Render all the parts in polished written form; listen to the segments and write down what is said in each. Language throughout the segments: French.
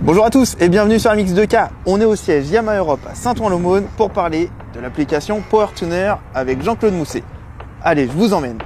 Bonjour à tous et bienvenue sur MX2K. On est au siège Yamaha Europe à Saint-Ouen-l'Aumône pour parler de l'application PowerTuner avec Jean-Claude Mousset. Allez, je vous emmène.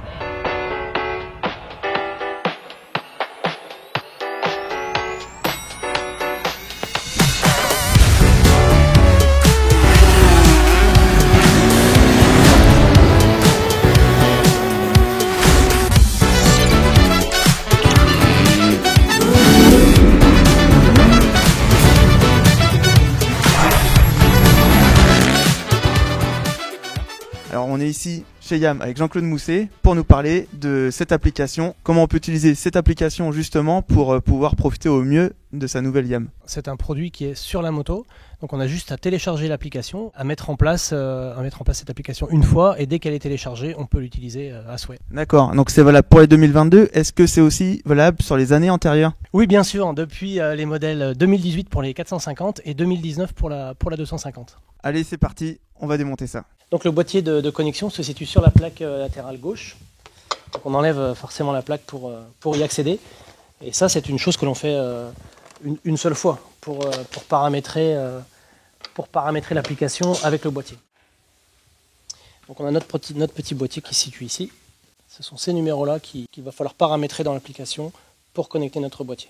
Alors on est ici chez Yam avec Jean-Claude Mousset pour nous parler de cette application, comment on peut utiliser cette application justement pour pouvoir profiter au mieux de sa nouvelle Yam. C'est un produit qui est sur la moto, donc on a juste à télécharger l'application, à mettre en place cette application une fois, et dès qu'elle est téléchargée, on peut l'utiliser à souhait. D'accord, donc c'est valable pour les 2022, est-ce que c'est aussi valable sur les années antérieures? Oui, bien sûr, depuis les modèles 2018 pour les 450 et 2019 pour la 250. Allez, c'est parti, on va démonter ça. Donc le boîtier de connexion se situe sur la plaque latérale gauche. Donc on enlève forcément la plaque pour y accéder. Et ça, c'est une chose que l'on fait une seule fois pour paramétrer l'application avec le boîtier. Donc on a notre petit boîtier qui se situe ici. Ce sont ces numéros-là qu'il va falloir paramétrer dans l'application pour connecter notre boîtier.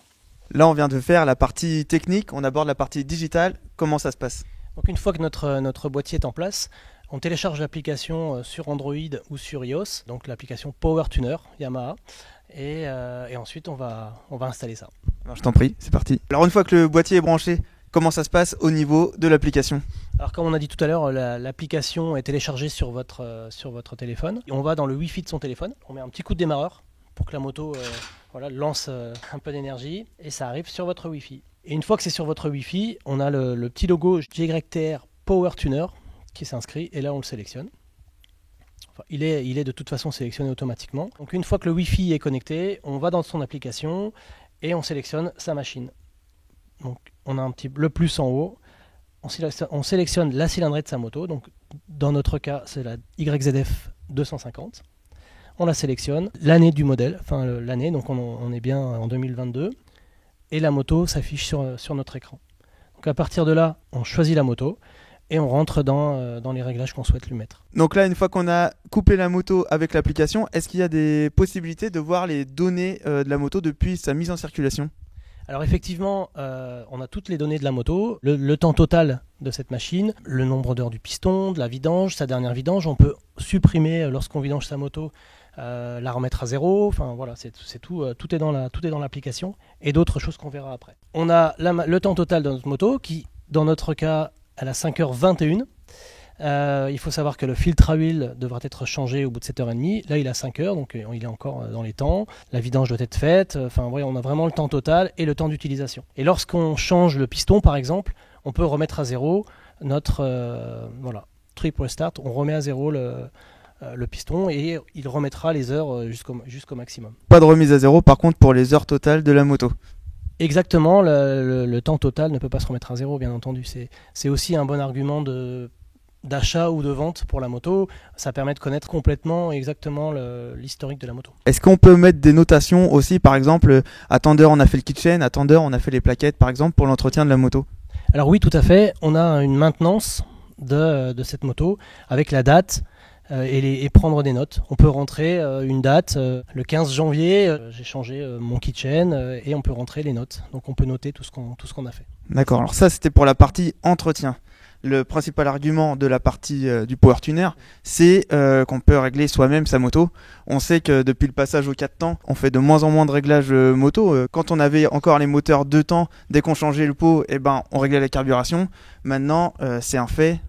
Là, on vient de faire la partie technique, on aborde la partie digitale. Comment ça se passe? Donc une fois que notre boîtier est en place, on télécharge l'application sur Android ou sur iOS, donc l'application PowerTuner Yamaha, et ensuite on va installer ça. Alors, je t'en prie, c'est parti. Alors une fois que le boîtier est branché, comment ça se passe au niveau de l'application? Alors comme on a dit tout à l'heure, l'application est téléchargée sur votre téléphone. On va dans le Wi-Fi de son téléphone, on met un petit coup de démarreur pour que la moto lance un peu d'énergie, et ça arrive sur votre Wi-Fi. Et une fois que c'est sur votre Wi-Fi, on a le petit logo GYTR PowerTuner qui s'inscrit, et là on le sélectionne. Enfin, il est de toute façon sélectionné automatiquement. Donc une fois que le Wi-Fi est connecté, on va dans son application et on sélectionne sa machine. Donc on a le plus en haut, on sélectionne la cylindrée de sa moto, donc dans notre cas c'est la YZF 250. On la sélectionne, l'année du modèle, enfin l'année, donc on est bien en 2022, et la moto s'affiche sur notre écran. Donc à partir de là, on choisit la moto, et on rentre dans les réglages qu'on souhaite lui mettre. Donc là, une fois qu'on a coupé la moto avec l'application, est-ce qu'il y a des possibilités de voir les données de la moto depuis sa mise en circulation? Alors effectivement, on a toutes les données de la moto, le temps total de cette machine, le nombre d'heures du piston, de la vidange, sa dernière vidange. On peut supprimer lorsqu'on vidange sa moto, la remettre à zéro. Enfin voilà, c'est tout, tout est dans l'application, et d'autres choses qu'on verra après. On a le temps total de notre moto qui, dans notre cas, elle a 5h21. Il faut savoir que le filtre à huile devra être changé au bout de 7h30. Là, il a 5h, donc il est encore dans les temps. La vidange doit être faite. Enfin, ouais, on a vraiment le temps total et le temps d'utilisation. Et lorsqu'on change le piston, par exemple, on peut remettre à zéro notre trip restart. On remet à zéro le piston, et il remettra les heures jusqu'au maximum. Pas de remise à zéro, par contre, pour les heures totales de la moto. Exactement, le temps total ne peut pas se remettre à zéro, bien entendu. C'est aussi un bon argument d'achat ou de vente pour la moto. Ça permet de connaître complètement, exactement l'historique de la moto. Est-ce qu'on peut mettre des notations aussi, par exemple, à tant d'heures on a fait le kitchen, à tant d'heures on a fait les plaquettes, par exemple, pour l'entretien de la moto? Alors oui, tout à fait. On a une maintenance de cette moto avec la date, et prendre des notes. On peut rentrer une date, le 15 janvier, j'ai changé mon kitchen, et on peut rentrer les notes. Donc on peut noter tout ce qu'on a fait. D'accord, alors ça c'était pour la partie entretien. Le principal argument de la partie du PowerTuner, c'est qu'on peut régler soi-même sa moto. On sait que depuis le passage au 4 temps, on fait de moins en moins de réglages moto. Quand on avait encore les moteurs 2 temps, dès qu'on changeait le pot, on réglait la carburation. Maintenant, c'est un fait,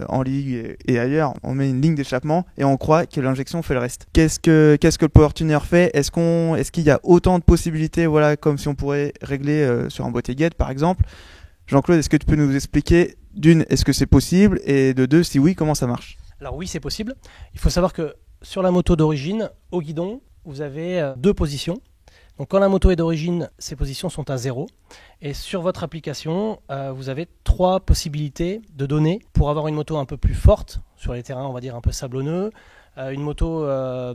en ligue et ailleurs, on met une ligne d'échappement et on croit que l'injection fait le reste. Qu'est-ce que le PowerTuner fait? Est-ce qu'il y a autant de possibilités, comme si on pourrait régler sur un boîtier guide par exemple? Jean-Claude, est-ce que tu peux nous expliquer, d'une, est-ce que c'est possible, et de deux, si oui, comment ça marche? Alors oui, c'est possible. Il faut savoir que sur la moto d'origine, au guidon, vous avez 2 positions. Donc quand la moto est d'origine, ces positions sont à 0. Et sur votre application, vous avez 3 possibilités de données pour avoir une moto un peu plus forte, sur les terrains on va dire un peu sablonneux, une moto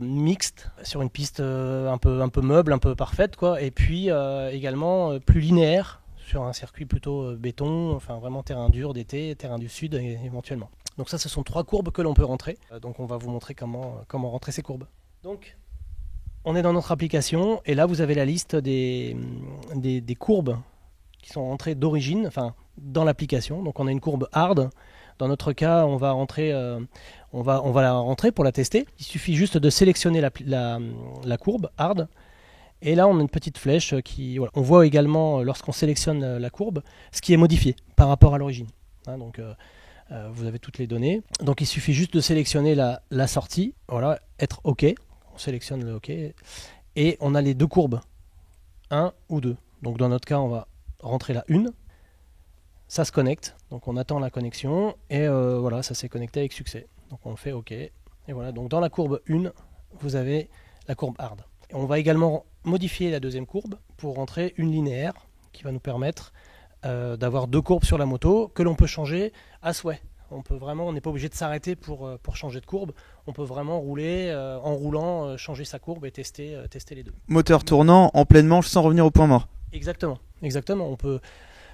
mixte sur une piste un peu meuble, un peu parfaite, quoi, et puis également plus linéaire sur un circuit plutôt béton, enfin vraiment terrain dur d'été, terrain du sud éventuellement. Donc ça, ce sont 3 courbes que l'on peut rentrer. Donc on va vous montrer comment rentrer ces courbes. Donc on est dans notre application et là vous avez la liste des courbes qui sont rentrées d'origine, enfin dans l'application. Donc on a une courbe hard. Dans notre cas, on va la rentrer pour la tester. Il suffit juste de sélectionner la courbe hard. Et là, on a une petite flèche qui... Voilà. On voit également, lorsqu'on sélectionne la courbe, ce qui est modifié par rapport à l'origine. Donc, vous avez toutes les données. Donc, il suffit juste de sélectionner la sortie. Voilà, être OK. On sélectionne le OK. Et on a les 2 courbes. 1 ou 2. Donc, dans notre cas, on va rentrer la 1. Ça se connecte. Donc, on attend la connexion. Et voilà, ça s'est connecté avec succès. Donc, on fait OK. Et voilà, donc dans la courbe 1, vous avez la courbe hard. Et on va également modifier la deuxième courbe pour rentrer une linéaire qui va nous permettre d'avoir 2 courbes sur la moto que l'on peut changer à souhait. On n'est pas obligé de s'arrêter pour changer de courbe. On peut vraiment rouler en roulant, changer sa courbe et tester les 2. Moteur tournant en pleine manche sans revenir au point mort. Exactement.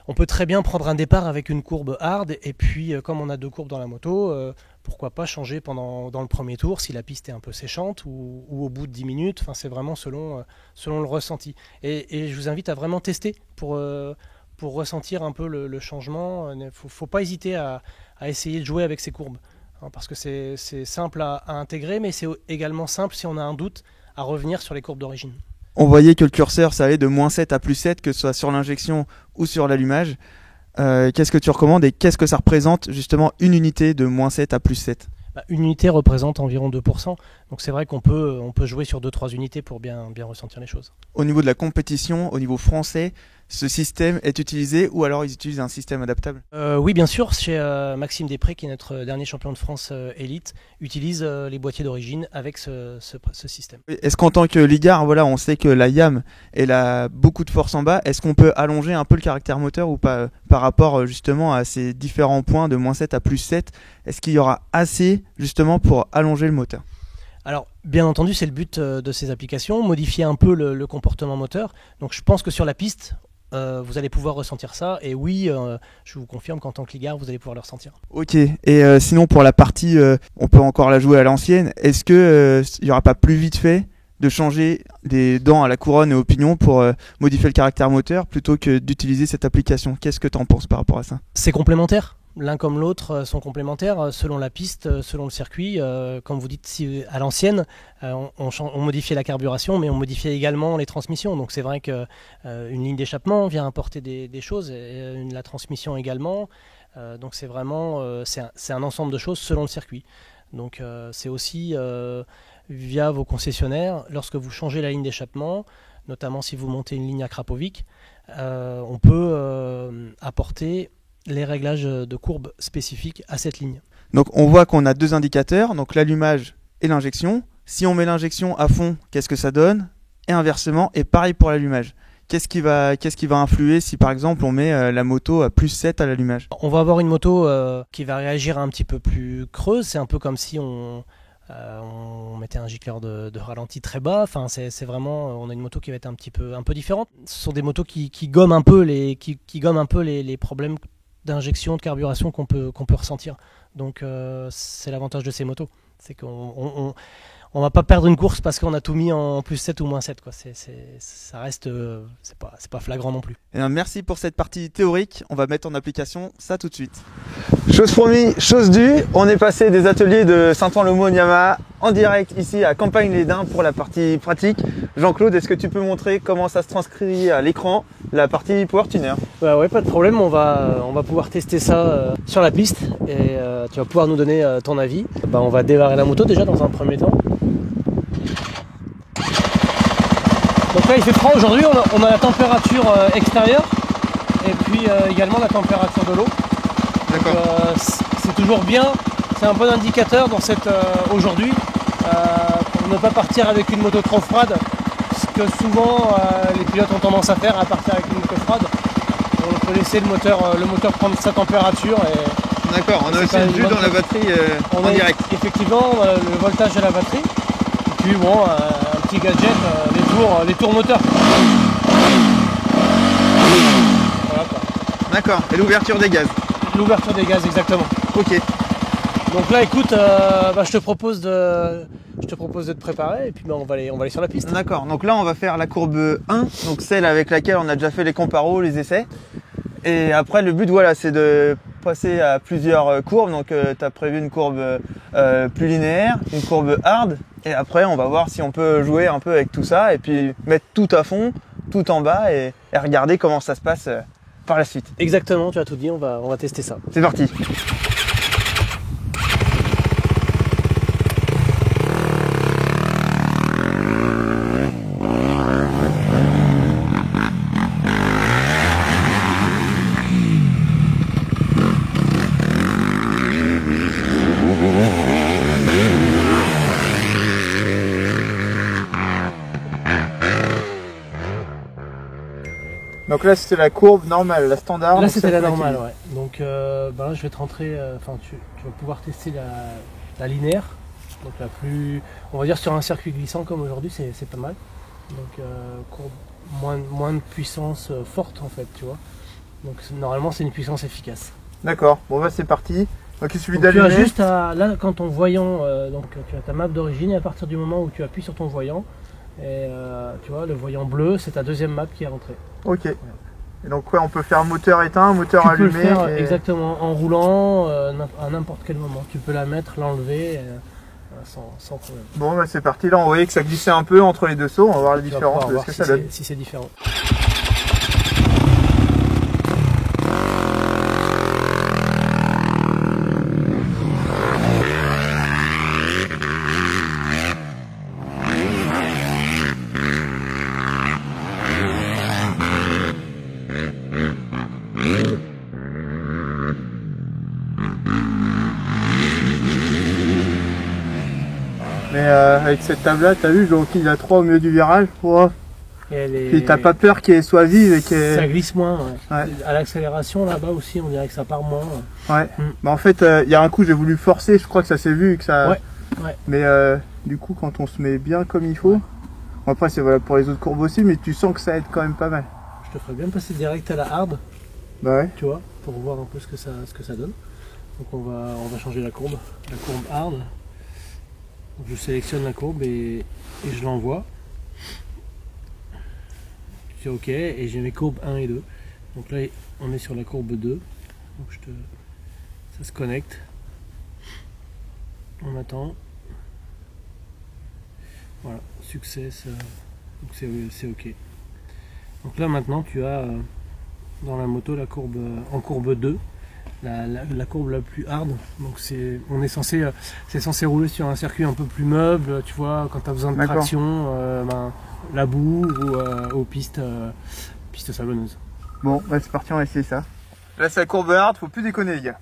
On peut très bien prendre un départ avec une courbe hard et puis comme on a 2 courbes dans la moto, pourquoi pas changer dans le premier tour si la piste est un peu séchante ou au bout de 10 minutes. Enfin, c'est vraiment selon le ressenti. Et je vous invite à vraiment tester pour ressentir un peu le changement. Il ne faut pas hésiter à essayer de jouer avec ces courbes. Parce que c'est simple à intégrer, mais c'est également simple si on a un doute à revenir sur les courbes d'origine. On voyait que le curseur, ça allait de -7 à +7, que ce soit sur l'injection ou sur l'allumage. Qu'est-ce que tu recommandes et qu'est-ce que ça représente justement une unité de -7 à +7 ? Une unité représente environ 2%. Donc c'est vrai qu'on peut jouer sur 2-3 unités pour bien ressentir les choses. Au niveau de la compétition, au niveau français, ce système est utilisé ou alors ils utilisent un système adaptable ? Oui, bien sûr. Chez Maxime Després, qui est notre dernier champion de France élite, utilise les boîtiers d'origine avec ce système. Est-ce qu'en tant que ligard, voilà, on sait que la YAM elle a beaucoup de force en bas, est-ce qu'on peut allonger un peu le caractère moteur ou pas par rapport justement à ces différents points de -7 à +7 ? Est-ce qu'il y aura assez justement pour allonger le moteur ? Alors, bien entendu, c'est le but de ces applications, modifier un peu le comportement moteur. Donc je pense que sur la piste, vous allez pouvoir ressentir ça. Et oui, je vous confirme qu'en tant que ligard, vous allez pouvoir le ressentir. Ok, et sinon pour la partie, on peut encore la jouer à l'ancienne. Est-ce que il n'y aura pas plus vite fait de changer des dents à la couronne et au pignon pour modifier le caractère moteur plutôt que d'utiliser cette application ? Qu'est-ce que tu en penses par rapport à ça ? C'est complémentaire. L'un comme l'autre sont complémentaires selon la piste, selon le circuit. Comme vous dites, si à l'ancienne, on modifiait la carburation, mais on modifiait également les transmissions. Donc c'est vrai qu'une ligne d'échappement vient apporter des choses, et la transmission également. Donc c'est vraiment c'est un ensemble de choses selon le circuit. Donc c'est aussi via vos concessionnaires, lorsque vous changez la ligne d'échappement, notamment si vous montez une ligne à Krapovic, on peut apporter les réglages de courbes spécifiques à cette ligne. Donc on voit qu'on a 2 indicateurs, donc l'allumage et l'injection. Si on met l'injection à fond, qu'est-ce que ça donne ? Et inversement, et pareil pour l'allumage. Qu'est-ce qui va influer si par exemple on met la moto à +7 à l'allumage ? On va avoir une moto qui va réagir un petit peu plus creuse. C'est un peu comme si on mettait un gicleur de ralenti très bas. Enfin, c'est vraiment, on a une moto qui va être un peu différente. Ce sont des motos qui gomment un peu les problèmes d'injection, de carburation qu'on peut ressentir. Donc c'est l'avantage de ces motos. C'est qu'on va pas perdre une course parce qu'on a tout mis en +7 ou -7. Quoi. Ça reste, c'est pas flagrant non plus. Et bien, merci pour cette partie théorique. On va mettre en application ça tout de suite. Chose promis, chose due. On est passé des ateliers de Saint-Ouen-le-Mont Yamaha en direct ici à Campagne-les-Dins pour la partie pratique. Jean-Claude, est-ce que tu peux montrer comment ça se transcrit à l'écran, la partie Power Tuner ? Ouais, pas de problème. On va pouvoir tester ça sur la piste et tu vas pouvoir nous donner ton avis. On va démarrer la moto déjà dans un premier temps. Donc là il fait froid aujourd'hui, on a la température extérieure et puis également la température de l'eau. D'accord. C'est toujours bien, c'est un bon indicateur dans aujourd'hui pour ne pas partir avec une moto trop froide, ce que souvent les pilotes ont tendance à faire, à partir avec une moto froide. On peut laisser le moteur prendre sa température. D'accord, on a aussi le jus dans la batterie en direct. Effectivement, le voltage de la batterie. Et puis bon, un petit gadget, les tours moteurs. Voilà, D'accord, et l'ouverture des gaz. L'ouverture des gaz, exactement. Ok. Donc là, écoute, je te propose de te préparer et puis on va aller sur la piste. D'accord, donc là on va faire la courbe 1, donc celle avec laquelle on a déjà fait les comparos, les essais. Et après le but voilà, c'est de passer à plusieurs courbes. Donc tu as prévu une courbe plus linéaire, une courbe hard. Et après on va voir si on peut jouer un peu avec tout ça et puis mettre tout à fond, tout en bas et regarder comment ça se passe par la suite. Exactement, tu as tout dit, on va tester ça. C'est parti. Donc là c'était la courbe normale, la standard. Là c'était la normale, ouais. Donc là je vais te rentrer, tu vas pouvoir tester la linéaire. Donc la plus, on va dire sur un circuit glissant comme aujourd'hui, c'est pas mal. Donc courbe, moins de puissance forte en fait, tu vois. Donc normalement c'est une puissance efficace. D'accord, bon bah c'est parti. Donc il suffit tu as d'allumer. juste là quand ton voyant, donc tu as ta map d'origine et à partir du moment où tu appuies sur ton voyant, et tu vois le voyant bleu c'est ta deuxième map qui est rentrée. Ok. Voilà. Et donc ouais, on peut faire moteur éteint, moteur tu allumé. Tu peux le faire et... exactement en roulant à n'importe quel moment. Tu peux la mettre, l'enlever sans problème. Bon bah c'est parti, là on voyait que ça glissait un peu entre les deux sauts, on va voir la différence de ce que ça donne. Si c'est différent. Mais avec cette table là, t'as vu, donc il a 3 au milieu du virage. Wow. Et t'as pas peur qu'elle soit vive et qu'elle... Ça glisse moins, ouais. Ouais. À l'accélération là-bas aussi, on dirait que ça part moins. Ouais. Bah en fait, il y a un coup j'ai voulu forcer, je crois que ça s'est vu que ça... Ouais. Ouais. Mais du coup, quand on se met bien comme il faut, ouais. Bon, après c'est voilà pour les autres courbes aussi, mais tu sens que ça aide quand même pas mal. Je te ferais bien passer direct à la hard. Bah ouais. Tu vois, pour voir un peu ce que ça donne. Donc on va changer la courbe hard. Donc je sélectionne la courbe et je l'envoie. C'est ok, et j'ai mes courbes 1 et 2. Donc là on est sur la courbe 2. Donc ça se connecte. On attend. Voilà, succès, donc c'est ok. Donc là maintenant tu as dans la moto la courbe en courbe 2. La courbe la plus hard, donc c'est censé rouler sur un circuit un peu plus meuble, tu vois, quand tu as besoin de traction, la boue ou aux pistes sablonneuses. Bon, bah c'est parti, on va essayer ça. Là c'est la courbe hard, faut plus déconner les gars.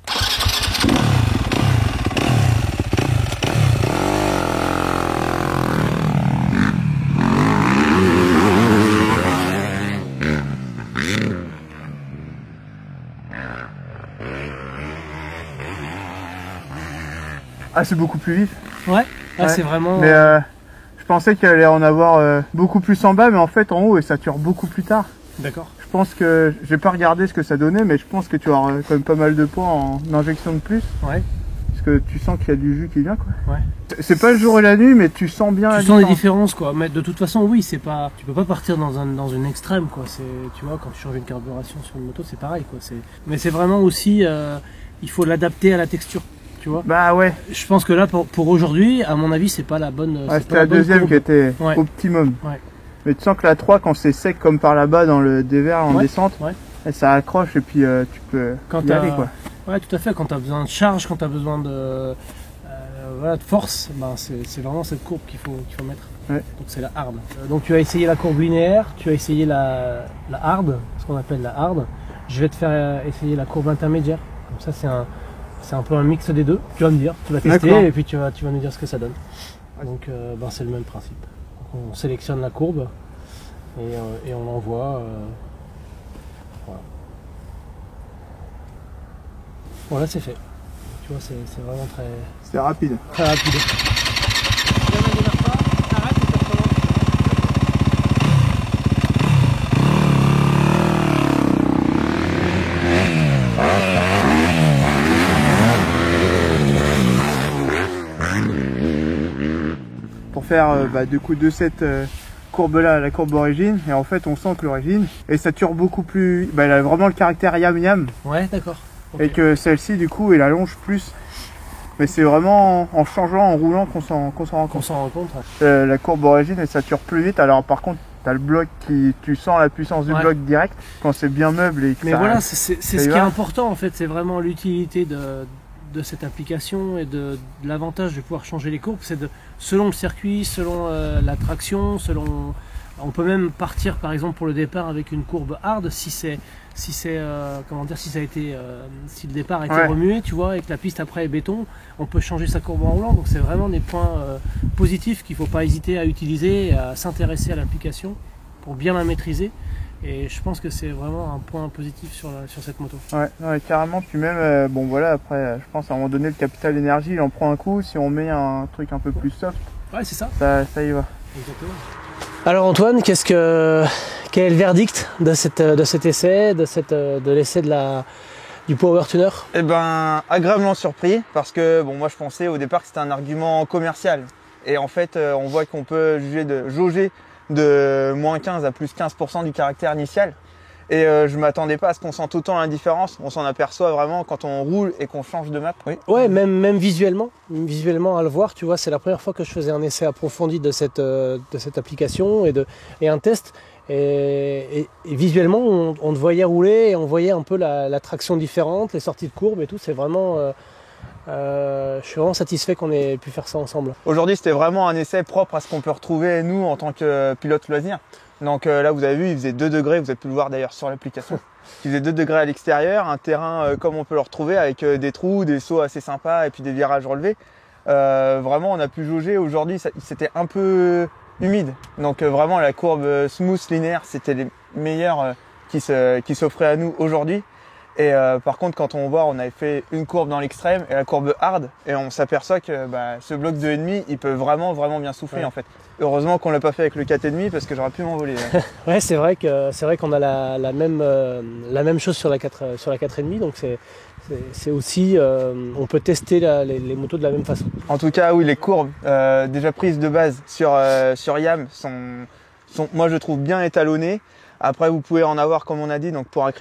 Ah c'est beaucoup plus vif. Ouais, là c'est vraiment... Mais je pensais qu'il allait en avoir beaucoup plus en bas, mais en fait en haut et ça tire beaucoup plus tard. D'accord. Je pense que, j'ai pas regardé ce que ça donnait, mais je pense que tu auras quand même pas mal de points en injection de plus. Ouais. Parce que tu sens qu'il y a du jus qui vient quoi. Ouais. C'est pas le jour et la nuit, mais tu sens bien tu sens les différences quoi. Mais de toute façon oui, c'est pas, tu peux pas partir dans une extrême quoi. C'est, tu vois, quand tu changes une carburation sur une moto c'est pareil quoi. Mais c'est vraiment aussi, il faut l'adapter à la texture. Tu vois. Bah ouais. Je pense que là pour aujourd'hui, à mon avis, c'est pas la bonne. Ouais, c'était la deuxième qui était optimum. Ouais. Mais tu sens que la 3 quand c'est sec comme par là-bas dans le dévers en descente, ça accroche et puis tu peux y aller quoi. Ouais, tout à fait. Quand tu as besoin de charge, quand tu as besoin de force, ben c'est vraiment cette courbe qu'il faut mettre. Ouais. Donc c'est la hard. Donc tu as essayé la courbe linéaire, tu as essayé la hard, ce qu'on appelle la hard. Je vais te faire essayer la courbe intermédiaire. Comme ça c'est un peu un mix des deux. Tu vas me dire, tu vas tester et puis tu vas nous dire ce que ça donne. Donc c'est le même principe. Donc, on sélectionne la courbe et on l'envoie. Voilà. Voilà, c'est fait. Tu vois, c'est vraiment très... C'est rapide. Très rapide. faire du coup de cette courbe là, la courbe origine, et en fait on sent que l'origine et ça tire beaucoup plus, elle a vraiment le caractère yam yam. Ouais, d'accord. Okay. Et que celle-ci du coup elle allonge plus. Mais c'est vraiment en changeant, en roulant qu'on s'en rend compte. Ouais. La courbe origine elle sature plus vite. Alors par contre t'as le bloc tu sens la puissance du bloc direct quand c'est bien meuble et que mais ça, voilà, c'est ce qui est important en fait, c'est vraiment l'utilité de cette application et de l'avantage de pouvoir changer les courbes, c'est selon le circuit, selon la traction, on peut même partir par exemple pour le départ avec une courbe hard si le départ a été remué, tu vois, et que la piste après est béton, on peut changer sa courbe en roulant. Donc c'est vraiment des points positifs qu'il ne faut pas hésiter à utiliser et à s'intéresser à l'application pour bien la maîtriser. Et je pense que c'est vraiment un point positif sur cette moto. Ouais, carrément. Puis même, après, je pense à un moment donné, le capital énergie, il en prend un coup. Si on met un truc un peu plus soft, c'est ça. Ça y va. Exactement. Alors Antoine, quel est le verdict de cet essai, de l'essai du Power Tuner? Agréablement surpris, parce que moi je pensais au départ que c'était un argument commercial. Et en fait, on voit qu'on peut jauger de moins 15 à plus 15% du caractère initial. Et je m'attendais pas à ce qu'on sente autant la différence. On s'en aperçoit vraiment quand on roule et qu'on change de map. Oui. Ouais, même visuellement à le voir, tu vois, c'est la première fois que je faisais un essai approfondi de cette application et un test. Et visuellement, on te voyait rouler et on voyait un peu la traction différente, les sorties de courbe et tout. C'est vraiment... je suis vraiment satisfait qu'on ait pu faire ça ensemble. Aujourd'hui, c'était vraiment un essai propre à ce qu'on peut retrouver nous en tant que pilote loisir. Donc là, vous avez vu, il faisait 2 degrés, vous avez pu le voir d'ailleurs sur l'application. Il faisait 2 degrés à l'extérieur, un terrain comme on peut le retrouver avec des trous, des sauts assez sympas et puis des virages relevés. Vraiment, on a pu jauger. Aujourd'hui, c'était un peu humide. Donc vraiment, la courbe smooth, linéaire, c'était les meilleures qui s'offraient à nous aujourd'hui. Et par contre, quand on voit, on avait fait une courbe dans l'extrême et la courbe hard, et on s'aperçoit que ce bloc de 2,5, il peut vraiment bien souffler en fait. Heureusement qu'on l'a pas fait avec le 4,5 parce que j'aurais pu m'envoler. Ouais, c'est vrai qu'on a la même chose sur la 4,5, donc c'est aussi on peut tester les motos de la même façon. En tout cas, oui, les courbes déjà prises de base sur YAM sont moi je trouve bien étalonnées. Après, vous pouvez en avoir, comme on a dit, donc pour un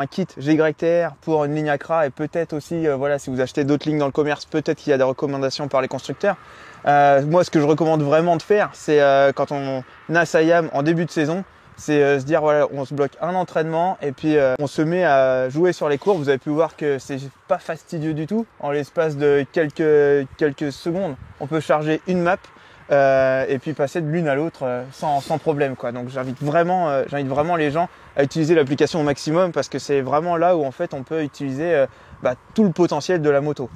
kit GYTR, pour une ligne Accra et peut-être aussi, si vous achetez d'autres lignes dans le commerce, peut-être qu'il y a des recommandations par les constructeurs. Moi, ce que je recommande vraiment de faire, c'est quand on a sa YAM en début de saison, c'est se dire on se bloque un entraînement et puis on se met à jouer sur les courbes. Vous avez pu voir que c'est pas fastidieux du tout. En l'espace de quelques secondes, on peut charger une map. Et puis passer de l'une à l'autre sans problème quoi. Donc j'invite vraiment les gens à utiliser l'application au maximum parce que c'est vraiment là où en fait on peut utiliser tout le potentiel de la moto.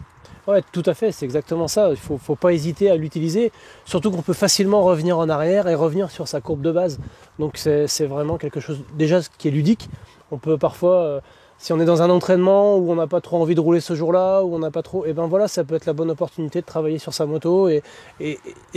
Ouais, tout à fait, c'est exactement ça. Il faut pas hésiter à l'utiliser, surtout qu'on peut facilement revenir en arrière et revenir sur sa courbe de base. Donc c'est vraiment quelque chose déjà qui est ludique. On peut parfois si on est dans un entraînement où on n'a pas trop envie de rouler ce jour-là, où on n'a pas trop, et ça peut être la bonne opportunité de travailler sur sa moto et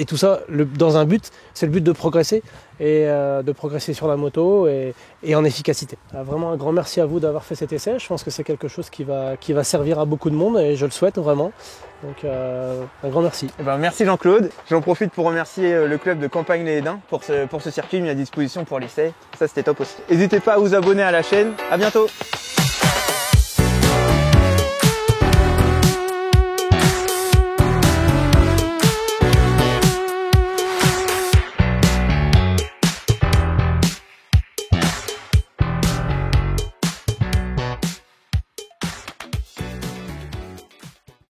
tout ça dans un but, c'est le but de progresser et de progresser sur la moto et en efficacité. Vraiment un grand merci à vous d'avoir fait cet essai. Je pense que c'est quelque chose qui va servir à beaucoup de monde et je le souhaite vraiment. Donc un grand merci. Merci Jean-Claude. J'en profite pour remercier le club de Campagne-les-Hédins pour ce circuit mis à disposition pour l'essai. Ça c'était top aussi. N'hésitez pas à vous abonner à la chaîne. À bientôt.